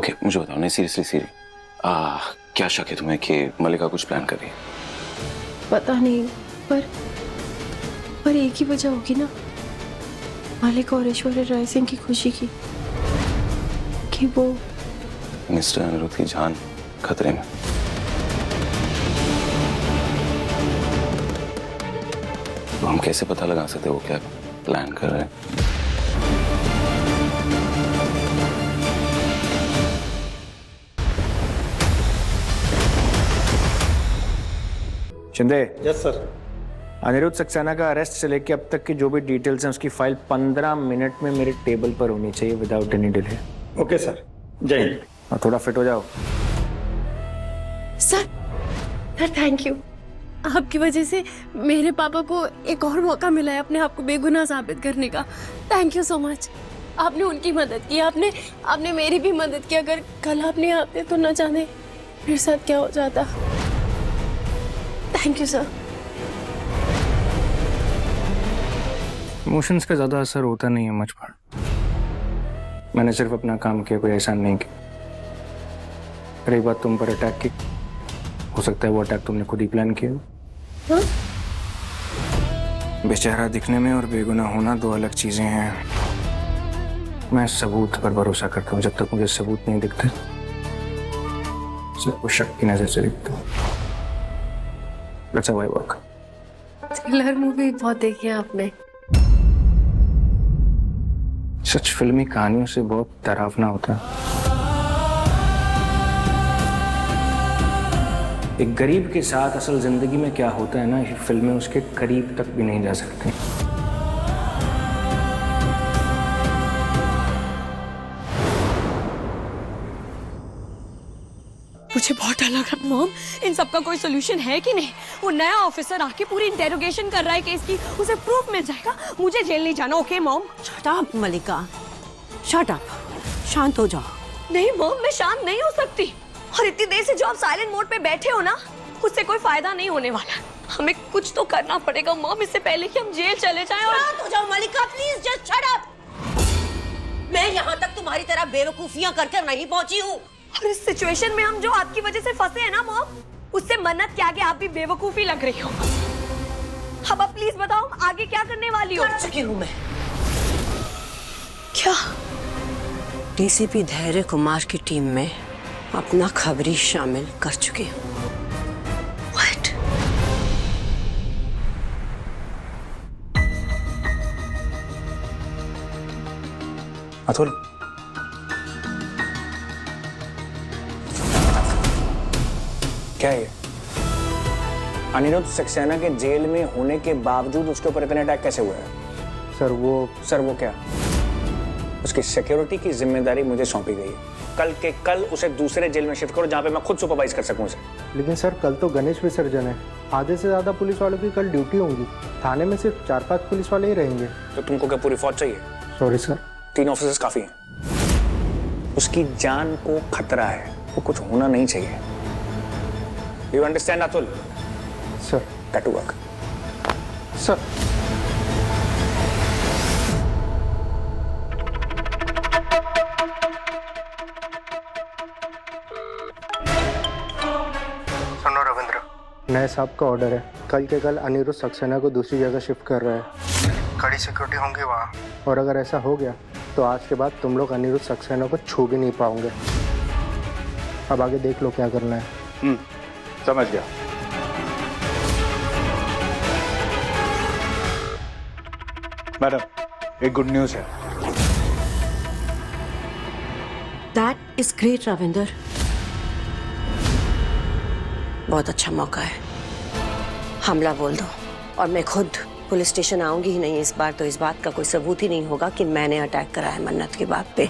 Okay मुझे बताओ, नहीं सीरियसली क्या शक है तुम्हें कि मल्लिका कुछ प्लान कर रही है? पता नहीं, पर एक ही वजह होगी ना, मल्लिका और ऐश्वर्या राय सिंह की खुशी की, कि वो मिस्टर अनिरुद्ध की जान खतरे में। तो हम कैसे पता लगा सकते वो क्या प्लान कर रहे हैं? शिंदे। Yes sir. अनिरुद्ध सक्सेना का अरेस्ट से लेके अब तक की जो भी डिटेल्स हैं उसकी फाइल 15 मिनट में मेरे टेबल पर होनी चाहिए without any delay. Okay sir, जय हिंद। और थोड़ा फिट हो जाओ। Sir thank you. आपकी वजह से मेरे पापा को एक और मौका मिला है अपने आप को बेगुनाह साबित करने का। Thank you so much. आपने उनकी मदद की, आपने मेरी भी मदद की। अगर कल आप नहीं आते तो न जाने मेरे साथ क्या हो जाता। Thank you sir. इमोशंस का ज्यादा असर होता नहीं है मुझ पर। मैंने सिर्फ अपना काम किया, कोई एहसान नहीं किया। रही बात तुम पर अटैक की, हो सकता है वो अटैक तुमने खुद ही प्लान किया। हाँ? बेचारा दिखने में और बेगुनाह होना दो अलग चीजें हैं। मैं सबूत पर भरोसा करता हूँ, जब तक मुझे सबूत नहीं दिखते सिर्फ शक की नजर से दिखता हूँ। That's how I work. Thriller movie बहुत देखी है आपने? सच फिल्मी कहानियों से बहुत डरावना होता है। एक गरीब के साथ असल जिंदगी में क्या होता है ना, ये फिल्में उसके करीब तक भी नहीं जा सकती। मुझे बहुत डर लग रहा है मॉम। इन सब का कोई सोल्यूशन है कि नहीं? वो नया ऑफिसर आके पूरी इंटेरोगेशन कर रहा है केस की, उसे प्रूफ मिल जाएगा। मुझे जेल नहीं जाना। Okay mom? शट अप मल्लिका, शट अप। शांत हो जाओ। नहीं मॉम, मैं शांत नहीं हो सकती। और इतनी देर से जो आप साइलेंट मोड पे बैठे हो ना, उससे कोई फायदा नहीं होने वाला। हमें कुछ तो करना पड़ेगा मॉम, इससे पहले कि हम जेल चले जाएं। और शांत हो जाओ मल्लिका, प्लीज जस्ट शट अप। मैं यहाँ तक तुम्हारी तरह बेवकूफियां करके नहीं पहुंची हूँ। और इस सिचुएशन में हम जो आपकी वजह से फंसे हैं ना मॉम, उससे मन्नत के आगे आप भी बेवकूफी लग रही हो। अब आप प्लीज बताओ आगे क्या करने वाली हो? कर चुकी हूँ मैं। क्या? डीसीपी धैर्य कुमार की टीम में अपना खबरी शामिल कर चुकी हूँ। What? अतुल, क्या है? अनिरुद्ध सक्सेना के जेल में होने के बावजूद उसके ऊपर इतने अटैक कैसे हुए हैं? सर वो क्या? उसकी सिक्योरिटी की जिम्मेदारी मुझे सौंपी गई है। कल के कल उसे दूसरे जेल में शिफ्ट करो जहां पे मैं खुद सुपरवाइज कर सकूं उसे। लेकिन सर कल तो गणेश विसर्जन है, आधे से ज्यादा पुलिस वालों की कल ड्यूटी होंगी। थाने में सिर्फ 4-5 पुलिस वाले ही रहेंगे। तो तुमको क्या पूरी फौज चाहिए? Sorry sir. 3 ऑफिसर्स काफी हैं। उसकी जान को खतरा है, वो कुछ होना नहीं चाहिए। You understand Atul? Sir. Get to work. Sir. सुनो रविंद्र, नए साहब का ऑर्डर है। कल के कल अनिरुद्ध सक्सेना को दूसरी जगह शिफ्ट कर रहा है। कड़ी सिक्योरिटी होंगी वहाँ, और अगर ऐसा हो गया तो आज के बाद तुम लोग अनिरुद्ध सक्सेना को छू भी नहीं पाओगे। अब आगे देख लो क्या करना है। समझ गया। मैडम, एक गुड न्यूज है। That is great Ravinder. बहुत अच्छा मौका है, हमला बोल दो और मैं खुद पुलिस स्टेशन आऊंगी ही नहीं इस बार। तो इस बात का कोई सबूत ही नहीं होगा कि मैंने अटैक करा है मन्नत की बात पे।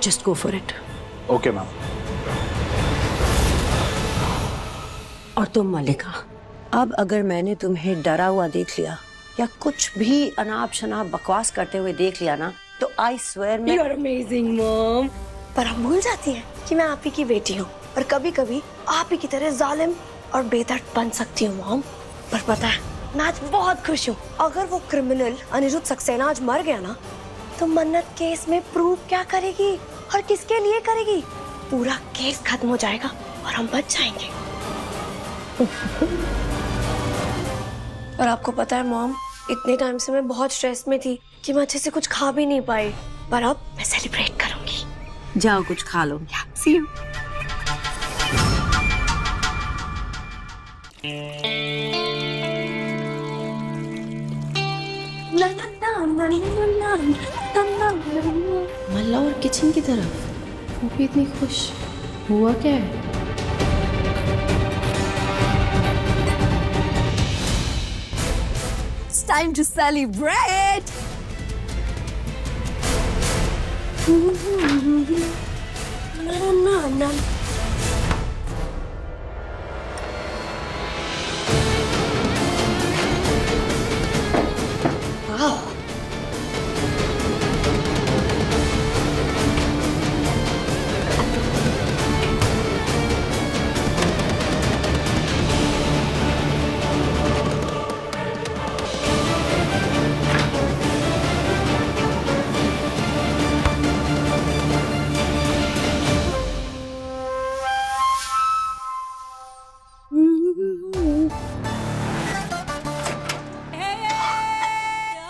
Just go for it. Okay ma'am. और तुम मल्लिका, अब अगर मैंने तुम्हें डरा हुआ देख लिया या कुछ भी अनाप शनाप बकवास करते हुए देख लिया ना, तो आई स्वेयर मैं। You are amazing, Mom. पर आप भूल जाती हैं कि मैं आप ही की बेटी हूँ और कभी कभी आप ही की तरह जालिम और बेदर्द बन सकती हूँ मॉम। पर पता है, मैं आज बहुत खुश हूँ। अगर वो क्रिमिनल अनिरुद्ध सक्सेना आज मर गया ना, तो मन्नत केस में प्रूव क्या करेगी और किसके लिए करेगी? पूरा केस खत्म हो जाएगा और हम बच जाएंगे। और आपको पता है मॉम, इतने टाइम से मैं बहुत स्ट्रेस में थी कि मैं अच्छे से कुछ खा भी नहीं पाई, पर अब मैं सेलिब्रेट करूंगी। जाओ कुछ खा लो। सी यू। मल्ला और किचन की तरफ, वो भी इतनी खुश, हुआ क्या है? It's time to celebrate. Na, na, na. Wow.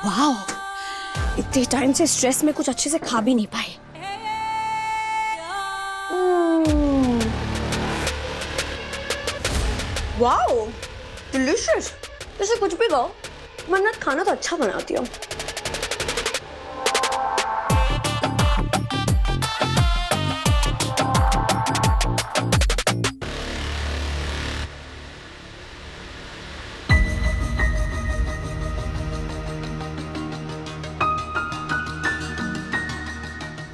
Wow, इतने टाइम से स्ट्रेस में कुछ अच्छे से खा भी नहीं पाए। Wow, delicious. जैसे कुछ भी कहो, मन्नत खाना तो अच्छा बनाती हूँ।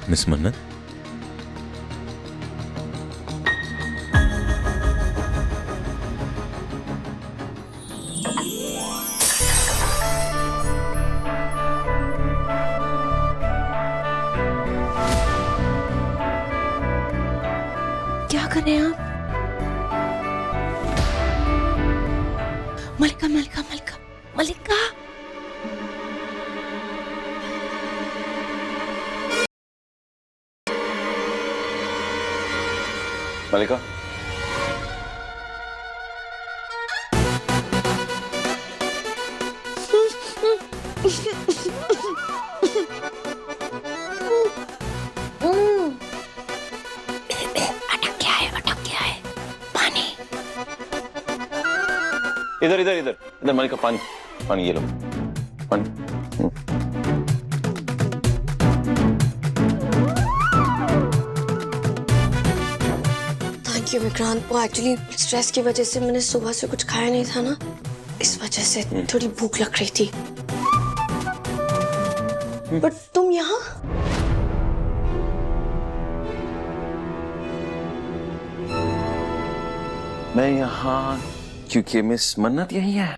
मिस मन्नत, क्या कर रहे हैं आप? मलिका मलिका मलिका मलिका। मलिका, अटक गया है पानी। इधर इधर इधर इधर मलिका, पानी पानी, ये लो पानी। Thank you Vikrant. वो एक्चुअली स्ट्रेस की वजह से मैंने सुबह से कुछ खाया नहीं था ना, इस वजह से थोड़ी भूख लग रही थी। बट तुम यहाँ? मैं यहाँ क्योंकि मिस मन्नत यही है।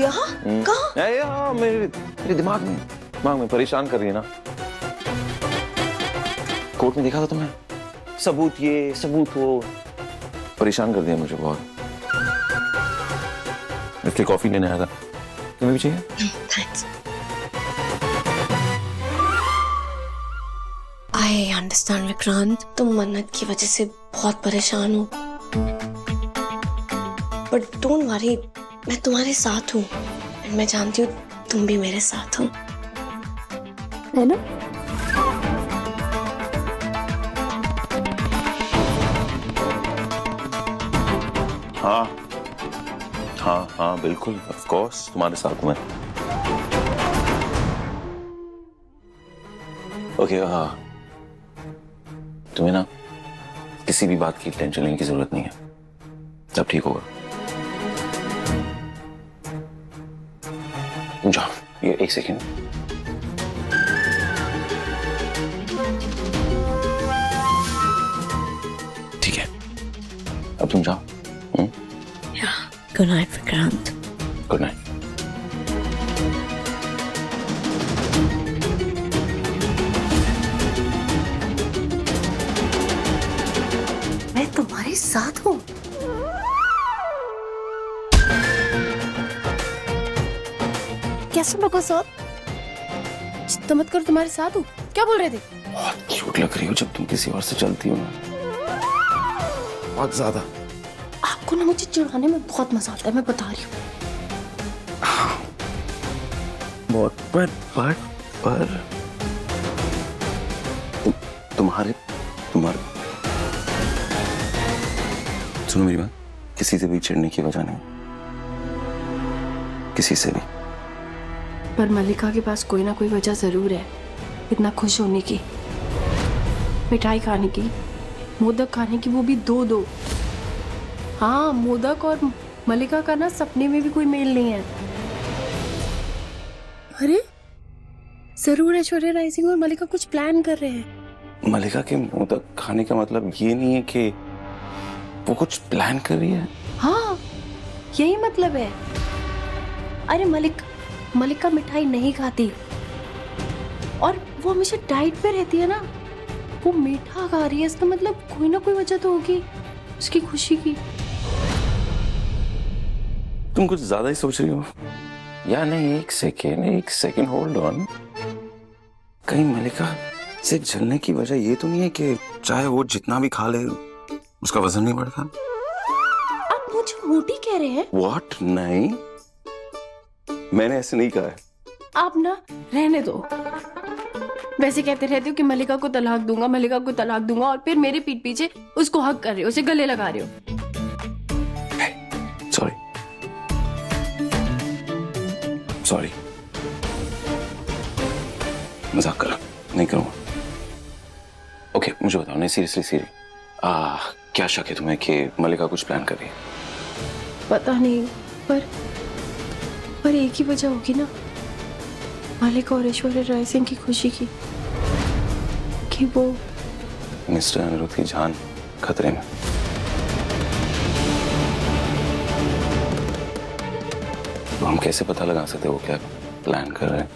यहाँ? कहाँ? यहाँ मेरे दिमाग में परेशान कर रही है ना। कोर्ट में देखा था तुम्हें, सबूत ये सबूत वो, परेशान कर दिया मुझे बहुत। इसलिए कॉफी लेने आया था। तुम्हें भी चाहिए? थैंक्स। आई अंडरस्टैंड विक्रांत, तुम मन्नत की वजह से बहुत परेशान हो, बट डोंट वरी, मैं तुम्हारे साथ हूँ। मैं जानती हूँ तुम भी मेरे साथ हो, है ना? हाँ हाँ हाँ बिल्कुल, ऑफ कोर्स तुम्हारे साथ में। ओके, हाँ, तुम्हें ना किसी भी बात की टेंशन लेने की जरूरत नहीं है, सब ठीक होगा। जाओ, ये एक सेकेंड। ठीक है, अब तुम जाओ। Good night Vikrant. Good night. मैं तुम्हारे साथ हूँ। कैसे बको साथ? चिंता मत करो, तुम्हारे साथ हूँ। क्या बोल रहे थे? बहुत क्यूट लग रही हो जब तुम किसी और से चलती हो ना, बहुत ज्यादा। आपको ना मुझे चिढ़ाने में बहुत मजा आता है, मैं बता रही हूँ। बहुत पर तुम्हारे सुनो मेरी बात, किसी से भी चिढ़ने की वजह नहीं, किसी से भी। पर मल्लिका के पास कोई ना कोई वजह जरूर है इतना खुश होने की। मिठाई खाने की, मोदक खाने की, वो भी दो। हाँ, मोदक और मल्लिका का ना सपने में भी कोई मेल नहीं है। अरे जरूर ऐश्वर्या राय सिंह और मल्लिका कुछ प्लान कर रहे हैं। मल्लिका के मोदक खाने का मतलब ये नहीं है कि वो कुछ प्लान कर रही है। हाँ, यही मतलब है। अरे मल्लिका मिठाई नहीं खाती और वो हमेशा डाइट पे रहती है ना, वो मीठा खा रही है, इसका मतलब कोई ना कोई वजह तो होगी उसकी खुशी की। तुम कुछ ज्यादा ही सोच रही हो या नहीं? एक सेकेंड होल्ड ऑन। कहीं मल्लिका से जलने की वजह ये तो नहीं है कि चाहे वो जितना भी खा ले उसका वजन नहीं बढ़ता? आप मुझे मोटी कह रहे हैं? व्हाट? नहीं, मैंने ऐसे नहीं कहा है। आप ना रहने दो। वैसे कहते रहते हो कि मल्लिका को तलाक दूंगा और फिर मेरे पीठ पीछे उसको हक कर रहे हो, उसे गले लगा रहे हो। सॉरी, मजाक कर रहा, नहीं करूंगा। ओके, मुझे बताओ, नहीं सीरियसली क्या शक है तुम्हें कि मल्लिका कुछ प्लान कर रही है? पता नहीं, पर एक ही वजह होगी ना, मल्लिका और ऐश्वर्या राय सिंह की खुशी की, कि वो मिस्टर अनिरुद्ध की जान खतरे में। तो हम कैसे पता लगा सकते हो वो क्या प्लान कर रहे हैं?